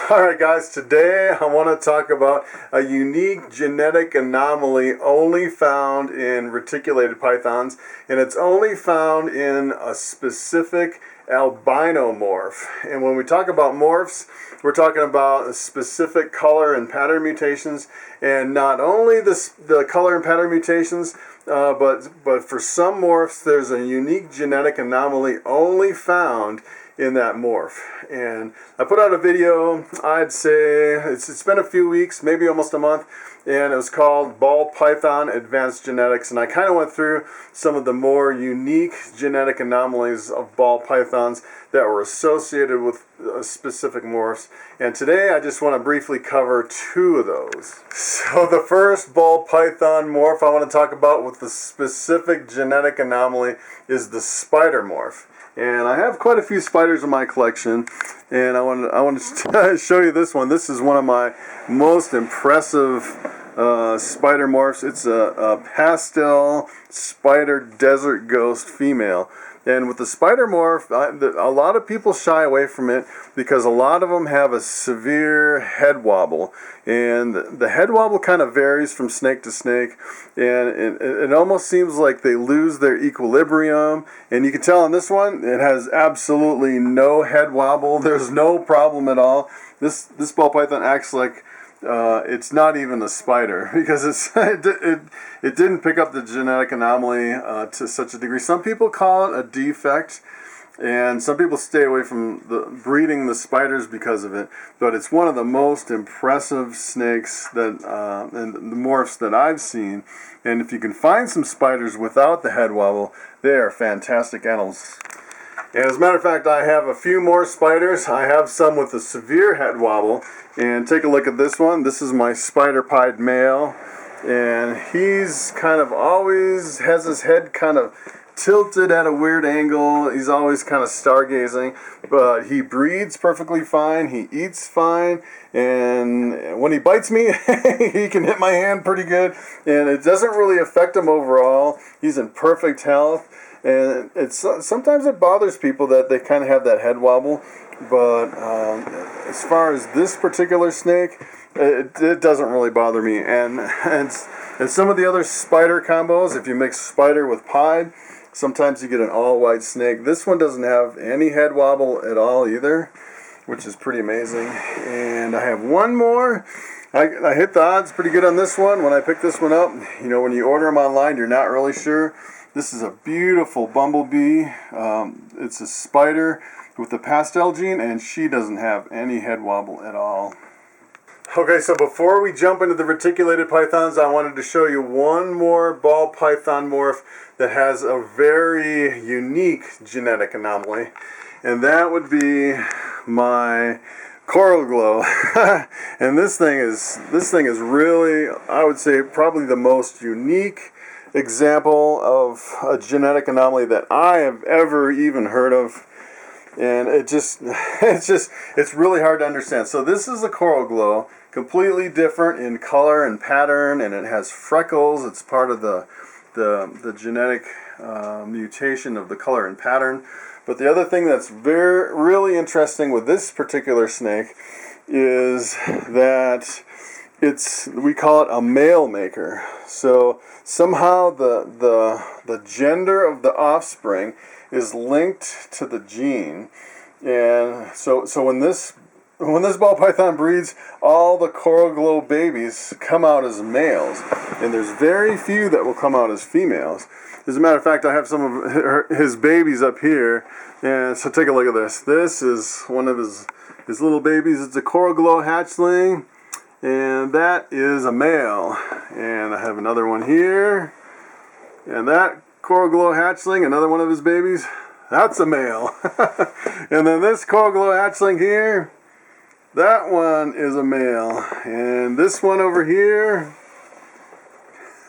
Alright guys, today I want to talk about a unique genetic anomaly only found in reticulated pythons, and it's only found in a specific albino morph. And when we talk about morphs, we're talking about specific color and pattern mutations, and not only the color and pattern mutations, but for some morphs there's a unique genetic anomaly only found in that morph. And I put out a video, I'd say it's been a few weeks, maybe almost a month, and it was called Ball Python Advanced Genetics, and I kind of went through some of the more unique genetic anomalies of ball pythons that were associated with specific morphs. And today I just want to briefly cover two of those. So the first ball python morph I want to talk about with the specific genetic anomaly is the spider morph. And I have quite a few spiders in my collection, and I want to show you this one. This is one of my most impressive spider morphs. It's a Pastel Spider Desert Ghost female. And with the spider morph, a lot of people shy away from it because a lot of them have a severe head wobble. And the head wobble kind of varies from snake to snake, and it almost seems like they lose their equilibrium. And you can tell on this one, it has absolutely no head wobble. There's no problem at all. This ball python acts like it's not even a spider because it didn't pick up the genetic anomaly to such a degree. Some people call it a defect, and some people stay away from breeding the spiders because of it. But it's one of the most impressive snakes that and the morphs that I've seen. And if you can find some spiders without the head wobble, they are fantastic animals. And as a matter of fact, I have a few more spiders. I have some with a severe head wobble. And take a look at this one. This is my spider pied male. And he's kind of always has his head kind of tilted at a weird angle. He's always kind of stargazing. But he breeds perfectly fine. He eats fine. And when he bites me, he can hit my hand pretty good. And it doesn't really affect him overall. He's in perfect health. And sometimes it bothers people that they kind of have that head wobble, but as far as this particular snake, it doesn't really bother me. And some of the other spider combos, if you mix spider with pied, sometimes you get an all-white snake. This one doesn't have any head wobble at all either, which is pretty amazing. And I have one more. I hit the odds pretty good on this one when I picked this one up. You know, when you order them online, you're not really sure. This is a beautiful bumblebee. It's a spider with the pastel gene, and she doesn't have any head wobble at all. Okay, so before we jump into the reticulated pythons, I wanted to show you one more ball python morph that has a very unique genetic anomaly, and that would be my coral glow. And this thing is really, I would say, probably the most unique example of a genetic anomaly that I have ever even heard of. And it's really hard to understand. So this is a coral glow, completely different in color and pattern, and it has freckles. It's part of the genetic mutation of the color and pattern. But the other thing that's really interesting with this particular snake is that we call it a male maker. So somehow the gender of the offspring is linked to the gene, and so when this ball python breeds, all the coral glow babies come out as males, and there's very few that will come out as females. As a matter of fact, I have some of his babies up here, and so take a look at this. This is one of his little babies. It's a coral glow hatchling. And that is a male. And I have another one here. And that coral glow hatchling, another one of his babies, that's a male. And then this coral glow hatchling here, that one is a male. And this one over here,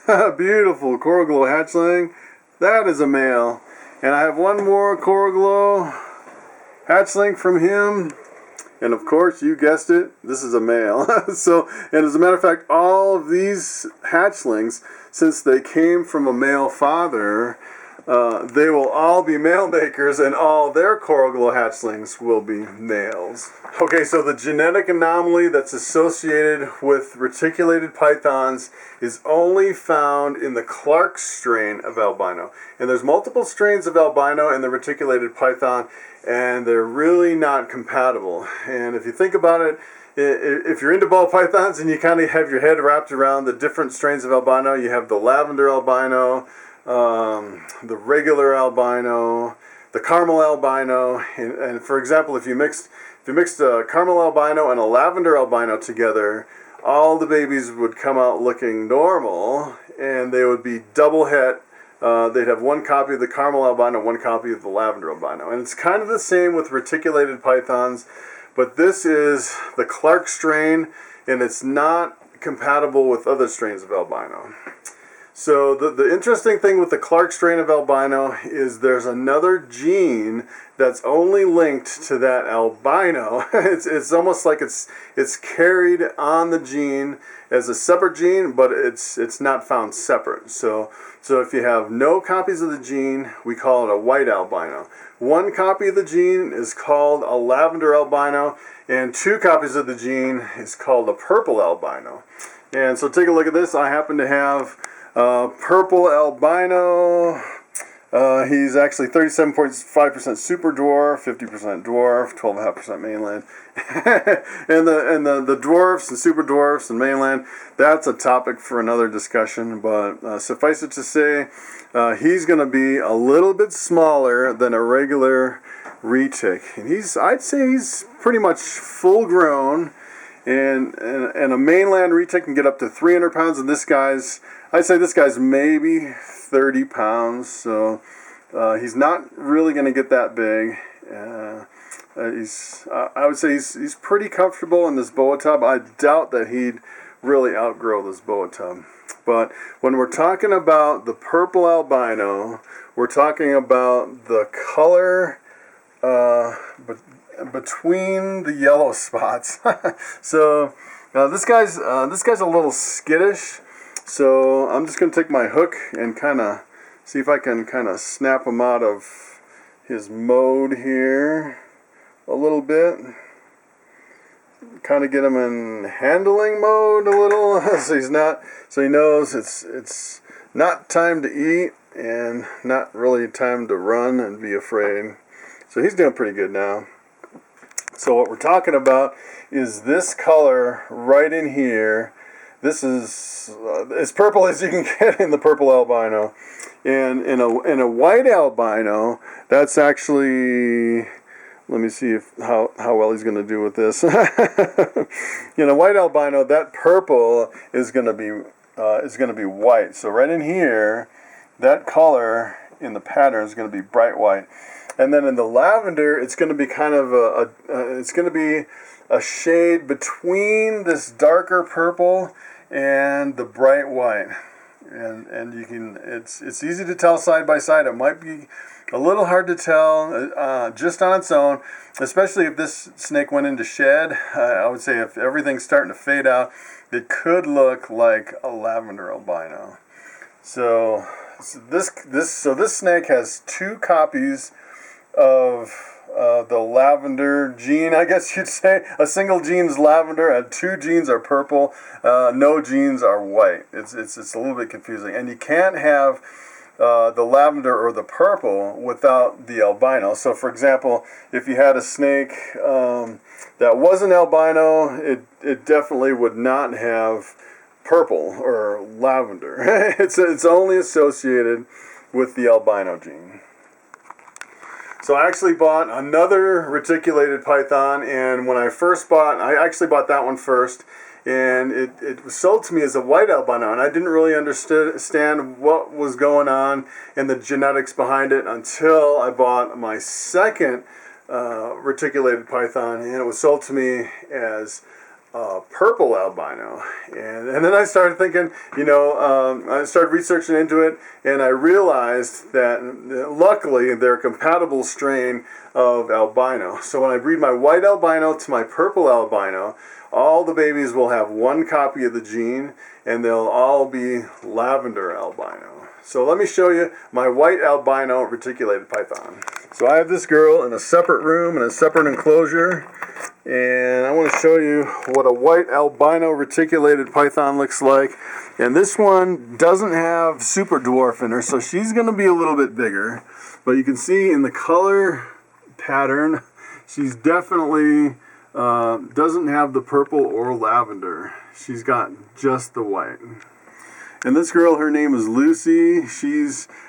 beautiful coral glow hatchling, that is a male. And I have one more coral glow hatchling from him. And of course, you guessed it, this is a male. So, and as a matter of fact, all of these hatchlings, since they came from a male father, they will all be male makers, and all their coral glow hatchlings will be males. Okay, so the genetic anomaly that's associated with reticulated pythons is only found in the Clark strain of albino. And there's multiple strains of albino in the reticulated python, and they're really not compatible. And if you think about it, if you're into ball pythons and you kind of have your head wrapped around the different strains of albino, you have the lavender albino, the regular albino, the caramel albino, and for example, if you mixed a caramel albino and a lavender albino together, all the babies would come out looking normal, and they would be double het. They'd have one copy of the caramel albino, one copy of the lavender albino, and it's kind of the same with reticulated pythons. But this is the Clark strain, and it's not compatible with other strains of albino. So the interesting thing with the Clark strain of albino is there's another gene that's only linked to that albino. It's almost like it's carried on the gene as a separate gene, but it's not found separate. So if you have no copies of the gene, we call it a white albino. One copy of the gene is called a lavender albino, and two copies of the gene is called a purple albino. And so take a look at this. I happen to have purple albino. He's actually 37.5% super dwarf, 50% dwarf, 12.5% mainland. and the dwarfs and super dwarfs and mainland, that's a topic for another discussion, but suffice it to say, he's going to be a little bit smaller than a regular retic. And I'd say he's pretty much full grown, and a mainland retic can get up to 300 pounds, and I'd say this guy's maybe 30 pounds, so he's not really going to get that big. I would say he's pretty comfortable in this boa tub. I doubt that he'd really outgrow this boa tub. But when we're talking about the purple albino, we're talking about the color between the yellow spots. So this guy's a little skittish. So I'm just going to take my hook and kind of see if I can kind of snap him out of his mode here a little bit. Kind of get him in handling mode a little, so he knows it's not time to eat and not really time to run and be afraid. So he's doing pretty good now. So what we're talking about is this color right in here. This is as purple as you can get in the purple albino. And in a white albino, that's actually, let me see how well he's going to do with this. In a white albino, that purple is going to be white. So right in here, that color in the pattern is going to be bright white. And then in the lavender, it's going to be kind of it's going to be a shade between this darker purple and the bright white. And you can, it's easy to tell side by side. It might be a little hard to tell just on its own, especially if this snake went into shed. I would say if everything's starting to fade out, it could look like a lavender albino. So this snake has two copies of the lavender gene, I guess you'd say. A single gene is lavender and two genes are purple. No genes are white. It's a little bit confusing. And you can't have the lavender or the purple without the albino. So for example, if you had a snake that wasn't albino, it definitely would not have purple or lavender. It's only associated with the albino gene. So I actually bought another reticulated python, and when I actually bought that one first, and it was sold to me as a white albino, and I didn't really understand what was going on and the genetics behind it until I bought my second reticulated python, and it was sold to me as purple albino. And then I started thinking, I started researching into it, and I realized that luckily they're a compatible strain of albino. So when I breed my white albino to my purple albino, all the babies will have one copy of the gene, and they'll all be lavender albino. So let me show you my white albino reticulated python. So I have this girl in a separate room, in a separate enclosure, and I want to show you what a white albino reticulated python looks like. And this one doesn't have super dwarf in her, so she's going to be a little bit bigger. But you can see in the color pattern, she's definitely doesn't have the purple or lavender. She's got just the white. And this girl, her name is Lucy.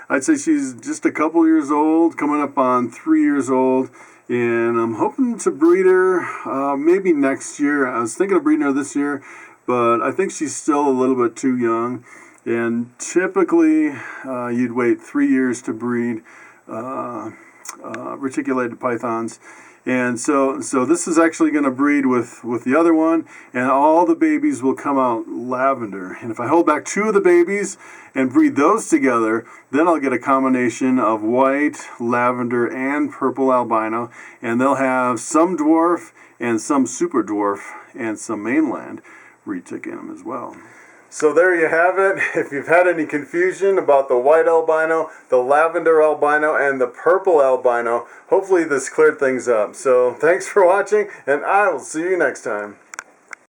I'd say she's just a couple years old, coming up on 3 years old. And I'm hoping to breed her maybe next year. I was thinking of breeding her this year, but I think she's still a little bit too young. And typically, you'd wait 3 years to breed reticulated pythons. And so this is actually going to breed with the other one, and all the babies will come out lavender. And if I hold back 2 of the babies and breed those together, then I'll get a combination of white, lavender, and purple albino, and they'll have some dwarf and some super dwarf and some mainland retic in them as well. So there you have it. If you've had any confusion about the white albino, the lavender albino, and the purple albino, hopefully this cleared things up. So thanks for watching, and I will see you next time.